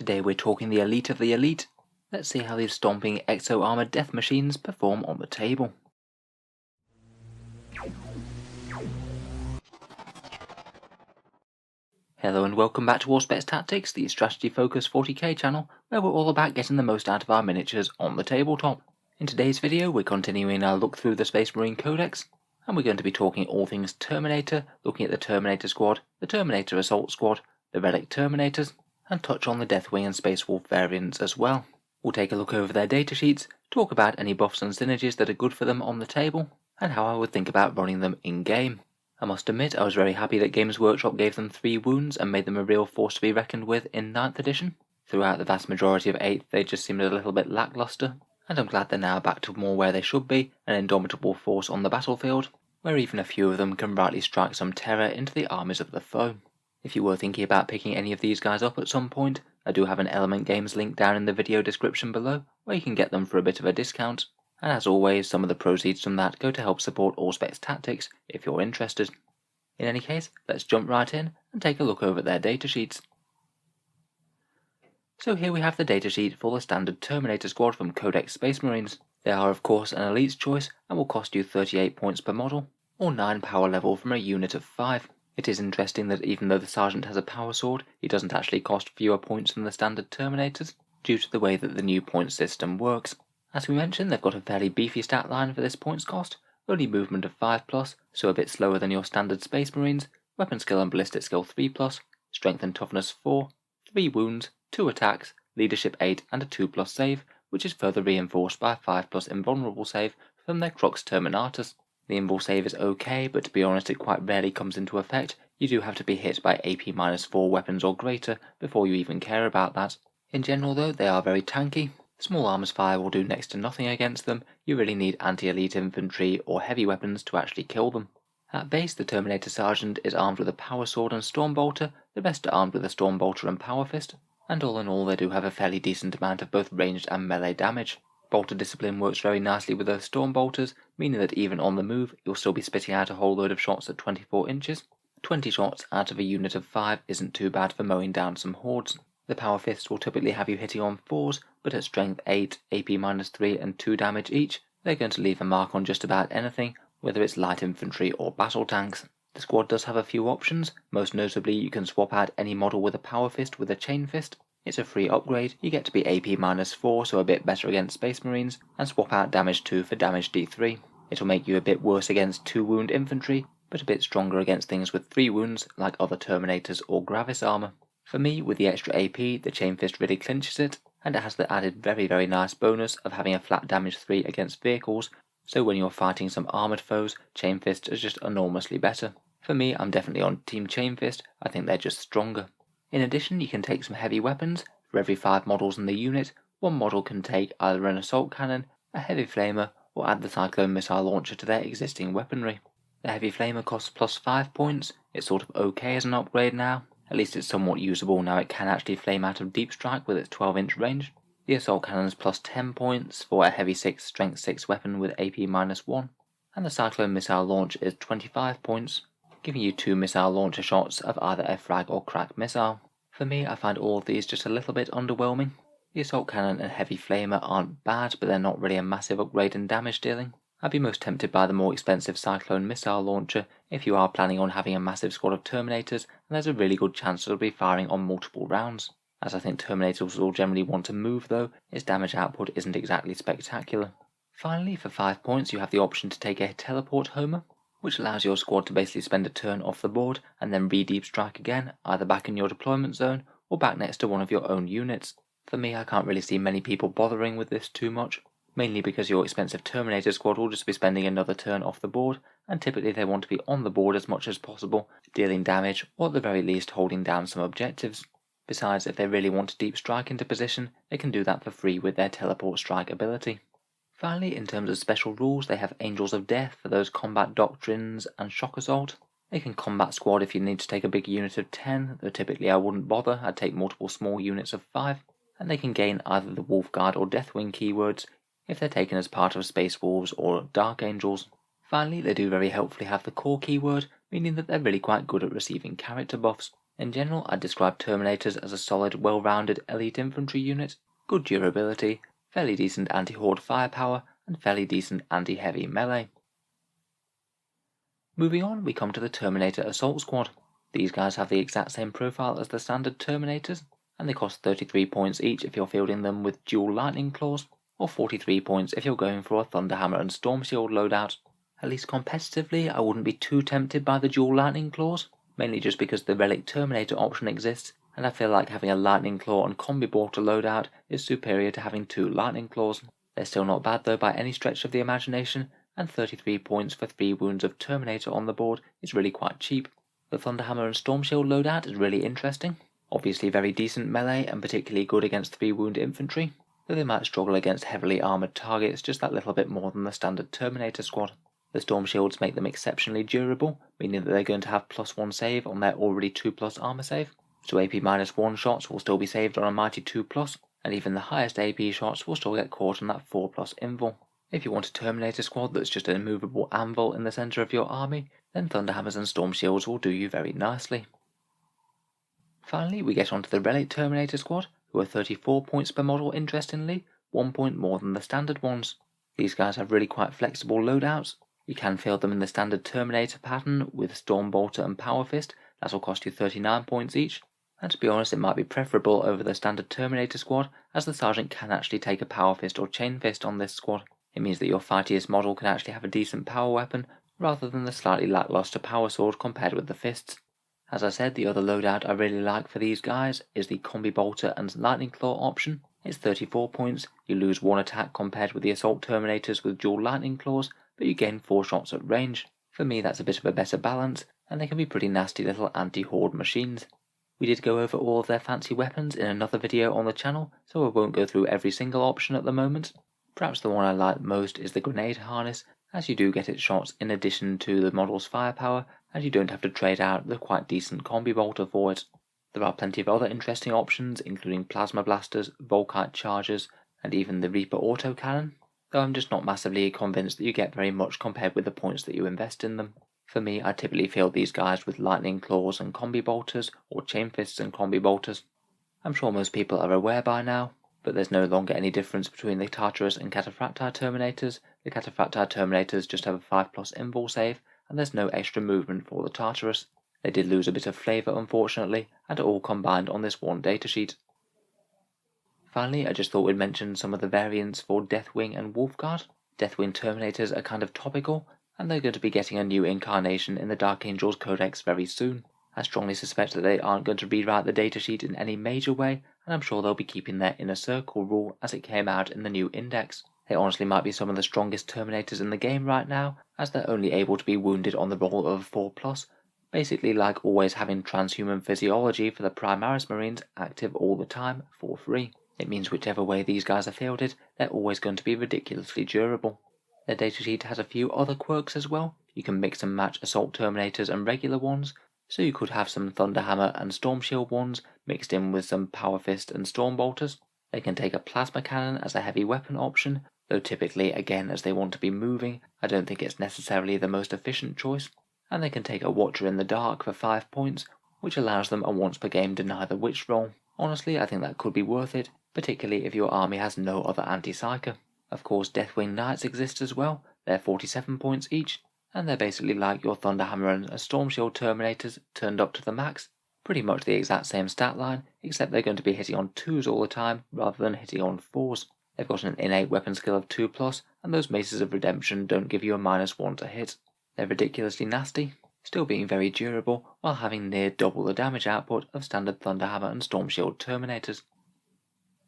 Today we're talking the elite of the elite. Let's see how these stomping exo-armored death machines perform on the table. Hello and welcome back to Auspex Tactics, the strategy-focused 40k channel, where we're all about getting the most out of our miniatures on the tabletop. In today's video we're continuing our look through the Space Marine Codex, and we're going to be talking all things Terminator, looking at the Terminator Squad, the Terminator Assault Squad, the Relic Terminators, and touch on the Deathwing and Space Wolf variants as well. We'll take a look over their datasheets, talk about any buffs and synergies that are good for them on the table, and how I would think about running them in-game. I must admit I was very happy that Games Workshop gave them 3 wounds and made them a real force to be reckoned with in 9th edition. Throughout the vast majority of 8th they just seemed a little bit lackluster, and I'm glad they're now back to more where they should be, an indomitable force on the battlefield, where even a few of them can rightly strike some terror into the armies of the foe. If you were thinking about picking any of these guys up at some point, I do have an Element Games link down in the video description below, where you can get them for a bit of a discount, and as always some of the proceeds from that go to help support Auspex Tactics if you're interested. In any case, let's jump right in and take a look over their datasheets. So here we have the datasheet for the standard Terminator Squad from Codex Space Marines. They are of course an elite's choice and will cost you 38 points per model, or 9 power level from a unit of 5. It is interesting that even though the Sergeant has a power sword, he doesn't actually cost fewer points than the standard Terminators, due to the way that the new point system works. As we mentioned, they've got a fairly beefy stat line for this points cost, only movement of 5+, so a bit slower than your standard Space Marines, weapon skill and ballistic skill 3+, strength and toughness 4, 3 wounds, 2 attacks, leadership 8 and a 2+ save, which is further reinforced by a 5+ invulnerable save from their Crux Terminatus. The invul save is okay, but to be honest it quite rarely comes into effect. You do have to be hit by AP-4 weapons or greater before you even care about that. In general though, they are very tanky. Small arms fire will do next to nothing against them. You really need anti-elite infantry or heavy weapons to actually kill them. At base, the Terminator Sergeant is armed with a power sword and stormbolter, the rest are armed with a stormbolter and power fist, and all in all they do have a fairly decent amount of both ranged and melee damage. Bolter discipline works very nicely with those stormbolters, meaning that even on the move you'll still be spitting out a whole load of shots at 24 inches. 20 shots out of a unit of 5 isn't too bad for mowing down some hordes. The power fists will typically have you hitting on 4s, but at strength 8, AP-3 and 2 damage each, they're going to leave a mark on just about anything, whether it's light infantry or battle tanks. The squad does have a few options, most notably you can swap out any model with a power fist with a chain fist. It's a free upgrade, you get to be AP-4 so a bit better against Space Marines, and swap out damage 2 for damage D3. It'll make you a bit worse against 2 wound infantry, but a bit stronger against things with 3 wounds like other Terminators or Gravis armor. For me, with the extra AP, the chain fist really clinches it, and it has the added very nice bonus of having a flat damage 3 against vehicles, so when you're fighting some armoured foes, chain fist is just enormously better. For me, I'm definitely on team chain fist, I think they're just stronger. In addition, you can take some heavy weapons. For every 5 models in the unit, one model can take either an assault cannon, a heavy flamer, or add the cyclone missile launcher to their existing weaponry. The heavy flamer costs plus 5 points, it's sort of okay as an upgrade now, at least it's somewhat usable now it can actually flame out of deep strike with its 12-inch range. The assault cannon is plus 10 points for a heavy 6 strength 6 weapon with AP-1, and the cyclone missile launch is 25 points, giving you 2 missile launcher shots of either a frag or crack missile. For me, I find all of these just a little bit underwhelming. The assault cannon and heavy flamer aren't bad, but they're not really a massive upgrade in damage dealing. I'd be most tempted by the more expensive cyclone missile launcher if you are planning on having a massive squad of Terminators, and there's a really good chance it'll be firing on multiple rounds. As I think Terminators will generally want to move though, its damage output isn't exactly spectacular. Finally, for 5 points you have the option to take a teleport homer, which allows your squad to basically spend a turn off the board and then re-deep strike again, either back in your deployment zone or back next to one of your own units. For me, I can't really see many people bothering with this too much, mainly because your expensive Terminator squad will just be spending another turn off the board, and typically they want to be on the board as much as possible, dealing damage or at the very least holding down some objectives. Besides, if they really want to deep strike into position, they can do that for free with their teleport strike ability. Finally, in terms of special rules, they have Angels of Death for those combat doctrines and shock assault. They can combat squad if you need to take a big unit of 10, though typically I wouldn't bother, I'd take multiple small units of 5. And they can gain either the Wolf Guard or Deathwing keywords if they're taken as part of Space Wolves or Dark Angels. Finally, they do very helpfully have the core keyword, meaning that they're really quite good at receiving character buffs. In general, I'd describe Terminators as a solid, well-rounded elite infantry unit, good durability, fairly decent anti-horde firepower, and fairly decent anti-heavy melee. Moving on, we come to the Terminator Assault Squad. These guys have the exact same profile as the standard Terminators, and they cost 33 points each if you're fielding them with dual lightning claws, or 43 points if you're going for a Thunderhammer and Storm Shield loadout. At least competitively, I wouldn't be too tempted by the dual lightning claws, mainly just because the Relic Terminator option exists, and I feel like having a lightning claw and combi bolter loadout is superior to having 2 lightning claws. They're still not bad though by any stretch of the imagination, and 33 points for 3 wounds of Terminator on the board is really quite cheap. The Thunderhammer and Storm Shield loadout is really interesting, obviously very decent melee and particularly good against 3 wound infantry, though they might struggle against heavily armoured targets just that little bit more than the standard Terminator squad. The Storm Shields make them exceptionally durable, meaning that they're going to have +1 save on their already 2+ armor save, so AP-1 shots will still be saved on a mighty 2+, and even the highest AP shots will still get caught on that 4+ invul. If you want a Terminator squad that's just an immovable anvil in the centre of your army, then Thunderhammers and Storm Shields will do you very nicely. Finally, we get onto the Relic Terminator squad, who are 34 points per model interestingly, 1 point more than the standard ones. These guys have really quite flexible loadouts. You can field them in the standard Terminator pattern with Storm Bolter and Power Fist, that will cost you 39 points each, and to be honest it might be preferable over the standard Terminator squad, as the Sergeant can actually take a Power Fist or Chain Fist on this squad. It means that your fightiest model can actually have a decent power weapon, rather than the slightly lackluster Power Sword compared with the Fists. As I said, the other loadout I really like for these guys is the Combi Bolter and Lightning Claw option. It's 34 points, you lose 1 attack compared with the Assault Terminators with dual Lightning Claws, but you gain 4 shots at range. For me that's a bit of a better balance, and they can be pretty nasty little anti-horde machines. We did go over all of their fancy weapons in another video on the channel, so I won't go through every single option at the moment. Perhaps the one I like most is the Grenade Harness, as you do get its shots in addition to the model's firepower, and you don't have to trade out the quite decent Combi Bolter for it. There are plenty of other interesting options, including Plasma Blasters, Volkite Chargers, and even the Reaper Autocannon, though I'm just not massively convinced that you get very much compared with the points that you invest in them. For me, I typically field these guys with Lightning Claws and Combi Bolters, or Chain Fists and Combi Bolters. I'm sure most people are aware by now, but there's no longer any difference between the Tartarus and Cataphractii Terminators. The Cataphractii Terminators just have a 5+ invul save, and there's no extra movement for the Tartarus. They did lose a bit of flavour unfortunately, and are all combined on this one datasheet. Finally, I just thought we'd mention some of the variants for Deathwing and Wolfguard. Deathwing Terminators are kind of topical, and they're going to be getting a new incarnation in the Dark Angels Codex very soon. I strongly suspect that they aren't going to rewrite the datasheet in any major way, and I'm sure they'll be keeping their inner circle rule as it came out in the new index. They honestly might be some of the strongest Terminators in the game right now, as they're only able to be wounded on the roll of a 4+, basically like always having transhuman physiology for the Primaris Marines active all the time for free. It means whichever way these guys are fielded, they're always going to be ridiculously durable. Their datasheet has a few other quirks as well. You can mix and match Assault Terminators and regular ones, so you could have some Thunderhammer and Storm Shield ones mixed in with some Power Fist and Storm Bolters. They can take a Plasma Cannon as a heavy weapon option, though typically, again as they want to be moving, I don't think it's necessarily the most efficient choice. And they can take a Watcher in the Dark for 5 points, which allows them a once per game deny the witch roll. Honestly, I think that could be worth it, particularly if your army has no other anti-psyker. Of course, Deathwing Knights exist as well, they're 47 points each, and they're basically like your Thunderhammer and Storm Shield Terminators turned up to the max. Pretty much the exact same stat line, except they're going to be hitting on 2s all the time rather than hitting on 4s. They've got an innate weapon skill of 2+, and those Maces of Redemption don't give you a -1 to hit. They're ridiculously nasty, still being very durable while having near double the damage output of standard Thunderhammer and Storm Shield Terminators.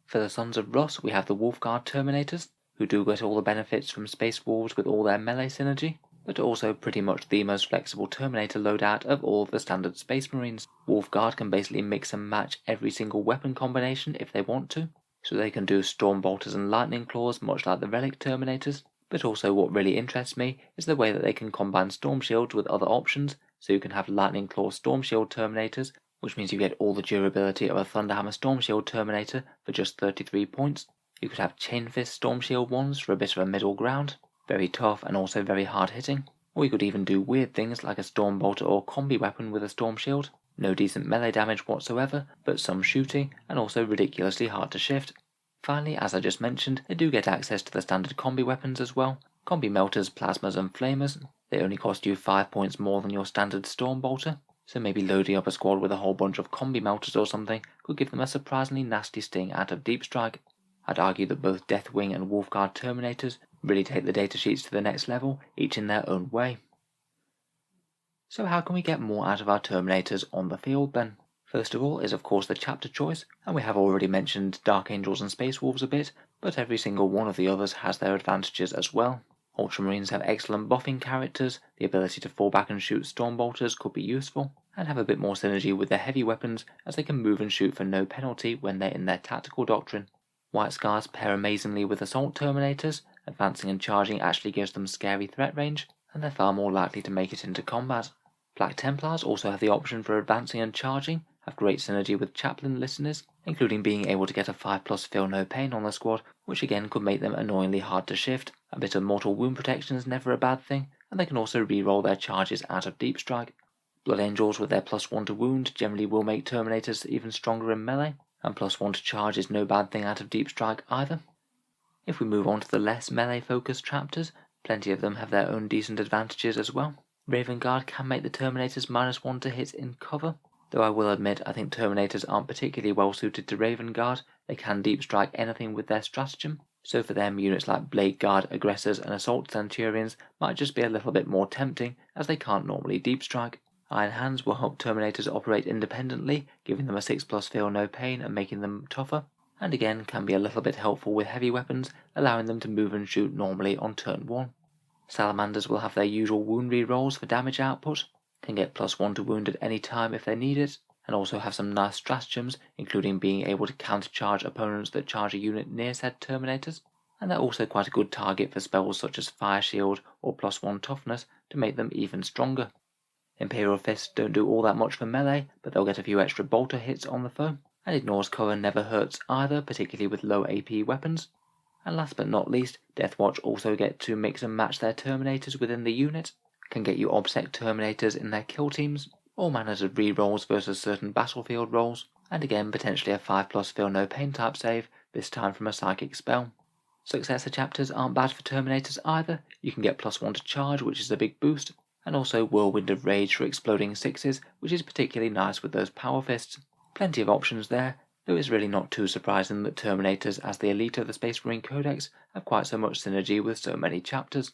For the Sons of Russ, we have the Wolfguard Terminators, who do get all the benefits from Space Wolves with all their melee synergy, but also pretty much the most flexible Terminator loadout of all of the standard Space Marines. Wolfguard can basically mix and match every single weapon combination if they want to, so they can do Storm Bolters and Lightning Claws much like the Relic Terminators, but also what really interests me is the way that they can combine Storm Shields with other options, so you can have Lightning Claw Storm Shield Terminators, which means you get all the durability of a Thunderhammer Storm Shield Terminator for just 33 points. You could have Chain Fist Storm Shield ones for a bit of a middle ground, very tough and also very hard hitting, or you could even do weird things like a Storm Bolter or Combi weapon with a Storm Shield, No decent melee damage whatsoever, but some shooting, and also ridiculously hard to shift. Finally, as I just mentioned, they do get access to the standard combi weapons as well. Combi melters, plasmas and flamers. They only cost you 5 points more than your standard Stormbolter, so maybe loading up a squad with a whole bunch of combi melters or something could give them a surprisingly nasty sting out of Deep Strike. I'd argue that both Deathwing and Wolfguard Terminators really take the datasheets to the next level, each in their own way. So how can we get more out of our Terminators on the field then? First of all is of course the chapter choice, and we have already mentioned Dark Angels and Space Wolves a bit, but every single one of the others has their advantages as well. Ultramarines have excellent buffing characters, the ability to fall back and shoot Stormbolters could be useful, and have a bit more synergy with their heavy weapons as they can move and shoot for no penalty when they're in their tactical doctrine. White Scars pair amazingly with Assault Terminators, advancing and charging actually gives them scary threat range, and they're far more likely to make it into combat. Black Templars also have the option for advancing and charging, have great synergy with Chaplain listeners, including being able to get a 5+ feel no pain on the squad, which again could make them annoyingly hard to shift. A bit of mortal wound protection is never a bad thing, and they can also re-roll their charges out of Deep Strike. Blood Angels with their +1 to wound generally will make Terminators even stronger in melee, and +1 to charge is no bad thing out of Deep Strike either. If we move on to the less melee focused chapters, plenty of them have their own decent advantages as well. Raven Guard can make the Terminators -1 to hit in cover, though I will admit I think Terminators aren't particularly well suited to Raven Guard. They can Deep Strike anything with their stratagem, so for them units like Blade Guard, Aggressors and Assault Centurions might just be a little bit more tempting as they can't normally Deep Strike. Iron Hands will help Terminators operate independently, giving them a 6+ feel no pain and making them tougher, and again can be a little bit helpful with heavy weapons, allowing them to move and shoot normally on turn 1. Salamanders will have their usual wound re-rolls for damage output, can get +1 to wound at any time if they need it, and also have some nice stratagems, including being able to countercharge opponents that charge a unit near said Terminators, and they're also quite a good target for spells such as Fire Shield or +1 toughness to make them even stronger. Imperial Fists don't do all that much for melee, but they'll get a few extra bolter hits on the foe, and Ignore's cover never hurts either, particularly with low AP weapons. And last but not least, Deathwatch also get to mix and match their Terminators within the unit, can get you OBSEC Terminators in their kill teams, all manners of re-rolls versus certain battlefield rolls, and again potentially a 5+ feel no pain type save, this time from a psychic spell. Successor chapters aren't bad for Terminators either, you can get +1 to charge, which is a big boost, and also Whirlwind of Rage for exploding 6s, which is particularly nice with those power fists. Plenty of options there, though it's really not too surprising that Terminators as the elite of the Space Marine Codex have quite so much synergy with so many chapters.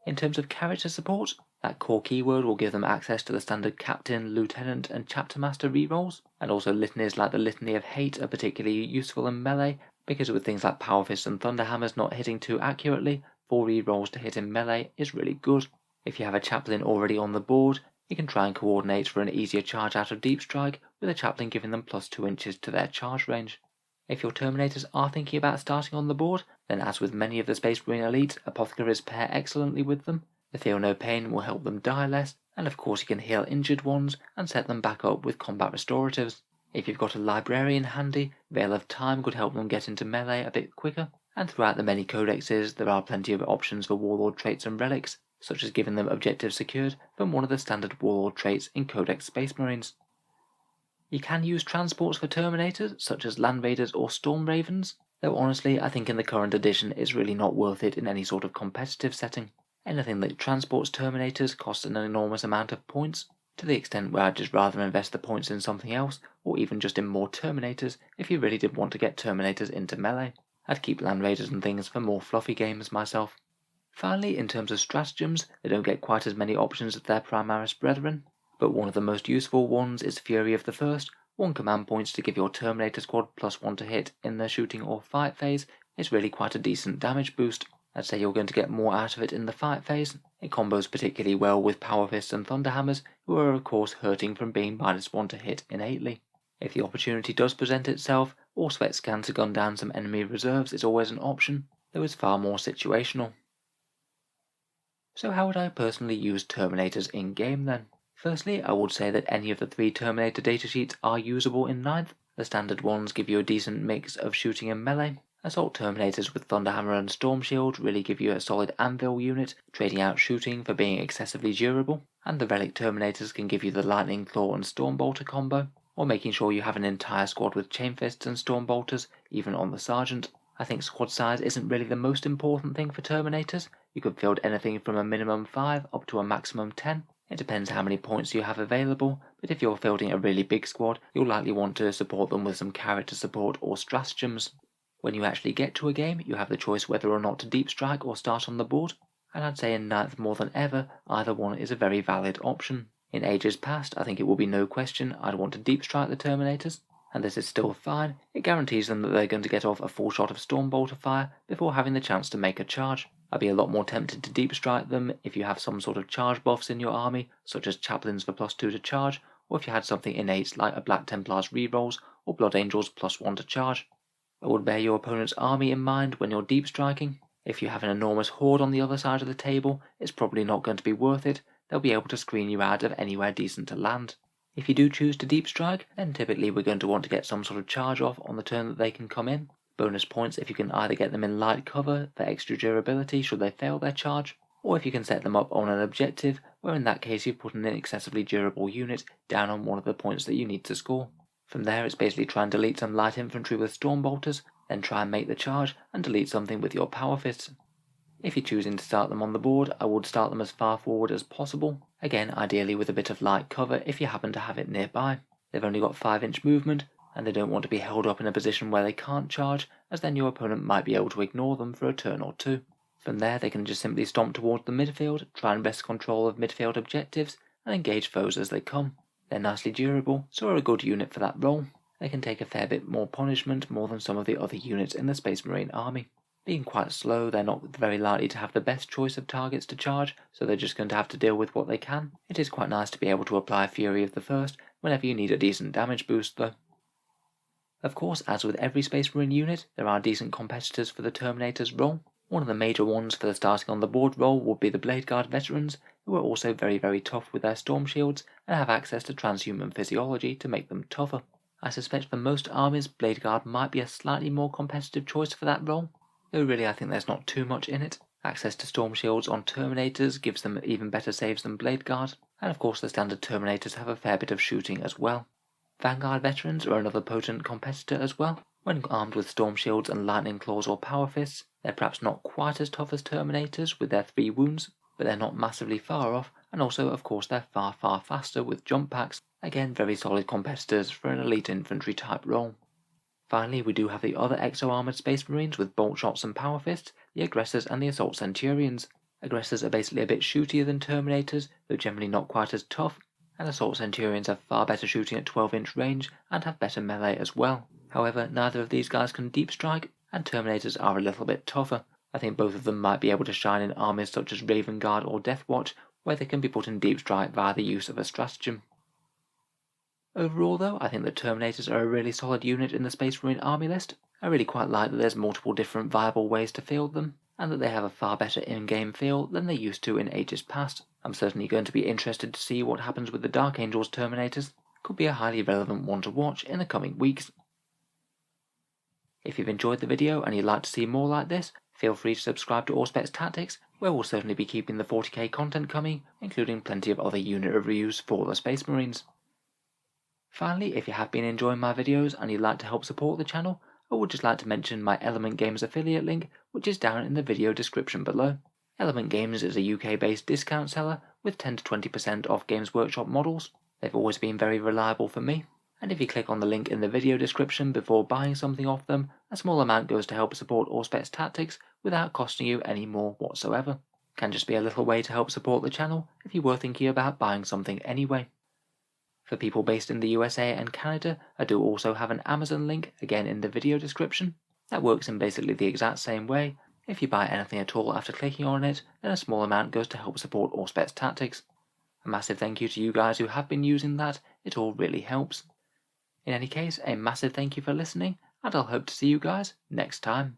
In terms of character support, that core keyword will give them access to the standard Captain, Lieutenant and Chapter Master rerolls, and also litanies like the Litany of Hate are particularly useful in melee, because with things like Power Fists and Thunderhammers not hitting too accurately, 4 rerolls to hit in melee is really good. If you have a Chaplain already on the board, you can try and coordinate for an easier charge out of Deep Strike, with a Chaplain giving them +2 inches to their charge range. If your Terminators are thinking about starting on the board, then as with many of the Space Marine Elite, Apothecaries pair excellently with them. The Feel No Pain will help them die less, and of course you can heal injured ones and set them back up with combat restoratives. If you've got a Librarian handy, Veil of Time could help them get into melee a bit quicker, and throughout the many codexes there are plenty of options for Warlord traits and relics, such as giving them objectives secured from one of the standard Warlord traits in Codex Space Marines. You can use transports for Terminators, such as Land Raiders or Storm Ravens, though honestly I think in the current edition it's really not worth it in any sort of competitive setting. Anything that transports Terminators costs an enormous amount of points, to the extent where I'd just rather invest the points in something else, or even just in more Terminators if you really did want to get Terminators into melee. I'd keep Land Raiders and things for more fluffy games myself. Finally, in terms of stratagems, they don't get quite as many options as their Primaris brethren, but one of the most useful ones is Fury of the First. 1 command points to give your Terminator squad +1 to hit in the shooting or fight phase is really quite a decent damage boost. I'd say you're going to get more out of it in the fight phase. It combos particularly well with Power Fists and Thunderhammers, who are of course hurting from being -1 to hit innately. If the opportunity does present itself, Auspex scan to gun down some enemy reserves is always an option, though it's far more situational. So how would I personally use Terminators in game then? Firstly, I would say that any of the 3 Terminator datasheets are usable in 9th. The standard ones give you a decent mix of shooting and melee, Assault Terminators with Thunderhammer and Storm Shield really give you a solid anvil unit, trading out shooting for being excessively durable, and the Relic Terminators can give you the Lightning Claw and Storm Bolter combo, or making sure you have an entire squad with Chain Fists and Storm Bolters, even on the Sergeant. I think squad size isn't really the most important thing for Terminators. You could field anything from a minimum 5 up to a maximum 10. It depends how many points you have available, but if you're fielding a really big squad, you'll likely want to support them with some character support or stratagems. When you actually get to a game, you have the choice whether or not to deep strike or start on the board, and I'd say in 9th more than ever, either one is a very valid option. In ages past, I think it will be no question I'd want to deep strike the Terminators, and this is still fine. It guarantees them that they're going to get off a full shot of Storm Bolter fire before having the chance to make a charge. I'd be a lot more tempted to deep strike them if you have some sort of charge buffs in your army, such as Chaplains for +2 to charge, or if you had something innate like a Black Templar's rerolls or Blood Angels +1 to charge. I would bear your opponent's army in mind when you're deep striking. If you have an enormous horde on the other side of the table, it's probably not going to be worth it. They'll be able to screen you out of anywhere decent to land. If you do choose to deep strike, then typically we're going to want to get some sort of charge off on the turn that they can come in. Bonus points if you can either get them in light cover for extra durability should they fail their charge, or if you can set them up on an objective, where in that case you've put an excessively durable unit down on one of the points that you need to score. From there, it's basically try and delete some light infantry with Storm Bolters, then try and make the charge and delete something with your Power Fists. If you're choosing to start them on the board, I would start them as far forward as possible, again ideally with a bit of light cover if you happen to have it nearby. They've only got 5-inch movement, and they don't want to be held up in a position where they can't charge, as then your opponent might be able to ignore them for a turn or two. From there, they can just simply stomp towards the midfield, try and wrest control of midfield objectives, and engage foes as they come. They're nicely durable, so are a good unit for that role. They can take a fair bit more punishment, more than some of the other units in the Space Marine army. Being quite slow, they're not very likely to have the best choice of targets to charge, so they're just going to have to deal with what they can. It is quite nice to be able to apply Fury of the First whenever you need a decent damage boost though. Of course, as with every Space Marine unit, there are decent competitors for the Terminator's role. One of the major ones for the starting on the board role would be the Blade Guard veterans, who are also very tough with their storm shields and have access to transhuman physiology to make them tougher. I suspect for most armies, Blade Guard might be a slightly more competitive choice for that role, though really I think there's not too much in it. Access to storm shields on Terminators gives them even better saves than Blade Guard, and of course the standard Terminators have a fair bit of shooting as well. Vanguard veterans are another potent competitor as well. When armed with storm shields and lightning claws or power fists, they're perhaps not quite as tough as Terminators with their 3 wounds, but they're not massively far off, and also of course they're far faster with jump packs. Again, very solid competitors for an elite infantry type role. Finally, we do have the other exo-armored Space Marines with bolt shots and power fists, the Aggressors and the Assault Centurions. Aggressors are basically a bit shootier than Terminators, though generally not quite as tough, and Assault Centurions have far better shooting at 12-inch range and have better melee as well. However, neither of these guys can deep strike, and Terminators are a little bit tougher. I think both of them might be able to shine in armies such as Raven Guard or Deathwatch, where they can be put in deep strike via the use of a stratagem. Overall though, I think the Terminators are a really solid unit in the Space Marine army list. I really quite like that there's multiple different viable ways to field them, and that they have a far better in-game feel than they used to in ages past. I'm certainly going to be interested to see what happens with the Dark Angels Terminators. Could be a highly relevant one to watch in the coming weeks. If you've enjoyed the video and you'd like to see more like this, feel free to subscribe to Auspex Tactics, where we'll certainly be keeping the 40k content coming, including plenty of other unit reviews for the Space Marines. Finally, if you have been enjoying my videos and you'd like to help support the channel, I would just like to mention my Element Games affiliate link, which is down in the video description below. Element Games is a UK-based discount seller with 10 to 20% off Games Workshop models. They've always been very reliable for me, and if you click on the link in the video description before buying something off them, a small amount goes to help support Auspex Tactics without costing you any more whatsoever. Can just be a little way to help support the channel if you were thinking about buying something anyway. For people based in the USA and Canada, I do also have an Amazon link, again in the video description. That works in basically the exact same way. If you buy anything at all after clicking on it, then a small amount goes to help support Auspex Tactics. A massive thank you to you guys who have been using that, it all really helps. In any case, a massive thank you for listening, and I'll hope to see you guys next time.